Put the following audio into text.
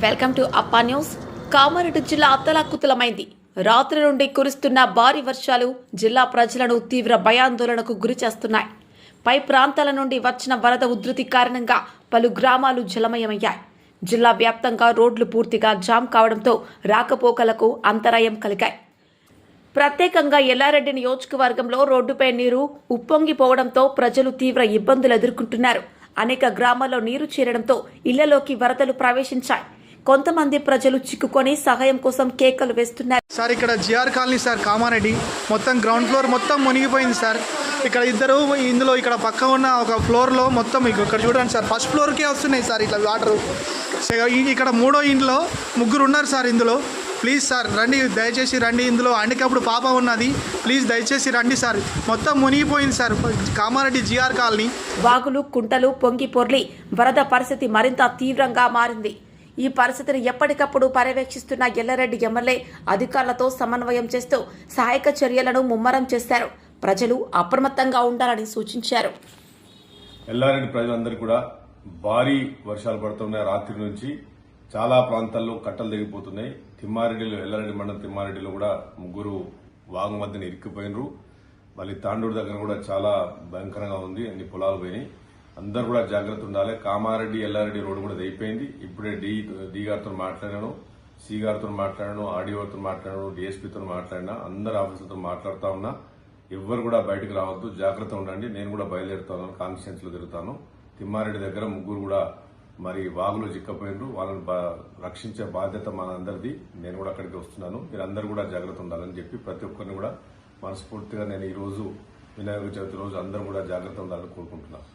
Welcome to అప్పా news. Kamareddy జిల్లా అత్తలాకుతలమైంది. రాత్రి నుండి కురుస్తున్న భారీ వర్షాలు జిల్లా ప్రజలను తీవ్ర భయాందోళనకు గురి చేస్తున్నాయి. పై ప్రాంతాల నుండి వచ్చిన వరద ఉధృతి కారణంగా పలు గ్రామాలు జలమయమయ్యాయి. జిల్లా వ్యాప్తంగా రోడ్లు పూర్తిగా జామ్ కావడంతో రాకపోకలకు అంతరాయం కలిగాయి. ప్రత్యేకంగా ఎల్లారెడ్డి నియోజకవర్గంలో రోడ్డుపై నీరు ఉప్పొంగిపోవడంతో ప్రజలు తీవ్ర ఇబ్బందులు ఎదుర్కొంటున్నారు. అనేక గ్రామాల్లో నీరు చేరడంతో ఇళ్లలోకి వరదలు ప్రవేశించాయి. కొంతమంది ప్రజలు చిక్కుకొని సహాయం కోసం కేకలు వేస్తున్నారు. సార్ ఇక్కడ జిఆర్ కాలనీ సార్, కామారెడ్డి మొత్తం గ్రౌండ్ ఫ్లోర్ మొత్తం మునిగిపోయింది సార్. ఇక్కడ ఇద్దరు ఇందులో ఇక్కడ పక్క ఉన్న ఒక ఫ్లోర్లో మొత్తం ఇక్కడ చూడండి సార్, ఫస్ట్ ఫ్లోర్కే వస్తున్నాయి సార్ ఇట్లా వాటర్. ఇక్కడ మూడో ఇంట్లో ముగ్గురు ఉన్నారు సార్. ఇందులో ప్లీజ్ సార్ రండి, దయచేసి రండి. ఇందులో అండికప్పుడు పాప ఉన్నది, ప్లీజ్ దయచేసి రండి సార్. మొత్తం మునిగిపోయింది సార్ కామారెడ్డి జిఆర్ కాలనీ. వాగులు కుంటలు పొంగి పొర్లి వరద పరిస్థితి మరింత తీవ్రంగా మారింది. ఈ పరిస్థితిని ఎప్పటికప్పుడు పర్యవేక్షిస్తున్న ఎల్లారెడ్డి ఎమ్మెల్యే అధికారులతో సమన్వయం చేస్తూ సహాయక చర్యలను ముమ్మరం చేశారు. ప్రజలు అప్రమత్తంగా ఉండాలని సూచించారు. ఎల్లారెడ్డి ప్రజలందరూ కూడా భారీ వర్షాలు పడుతున్నాయి. రాత్రి నుంచి చాలా ప్రాంతాల్లో కట్టలు తెగిపోతున్నాయి. తిమ్మారెడ్డిలో, ఎల్లారెడ్డి మండలం తిమ్మారెడ్డిలో కూడా ముగ్గురు వాగు మధ్యన ఇరుక్కుపోయినరు. మళ్ళీ తాండూరు దగ్గర కూడా చాలా భయంకరంగా ఉంది, అన్ని పొలాలు పోయినాయి. అందరూ కూడా జాగ్రత్త ఉండాలి. కామారెడ్డి ఎల్లారెడ్డి రోడ్డు కూడా తెగిపోయింది. ఇప్పుడే డి గారితో మాట్లాడాను, సి గారితో మాట్లాడాను, ఆర్డీఓతో మాట్లాడాను, డిఎస్పీతో మాట్లాడినా, అందరు ఆఫీసర్తో మాట్లాడుతూ ఉన్నా. ఎవ్వరు కూడా బయటకు రావద్దు, జాగ్రత్త ఉండండి. నేను కూడా బయలుదేరుతాను, కాన్స్టిట్యూన్స్ లో తిరుగుతాను. తిమ్మారెడ్డి దగ్గర ముగ్గురు కూడా మరి వాగులో చిక్కపోయినరు. వాళ్ళని రక్షించే బాధ్యత మనందరిది. నేను కూడా అక్కడికి వస్తున్నాను. మీరందరూ కూడా జాగ్రత్త ఉండాలని చెప్పి ప్రతి ఒక్కరిని కూడా మనస్ఫూర్తిగా నేను ఈ రోజు వినాయక చవితి రోజు అందరూ కూడా జాగ్రత్త ఉండాలని కోరుకుంటున్నాను.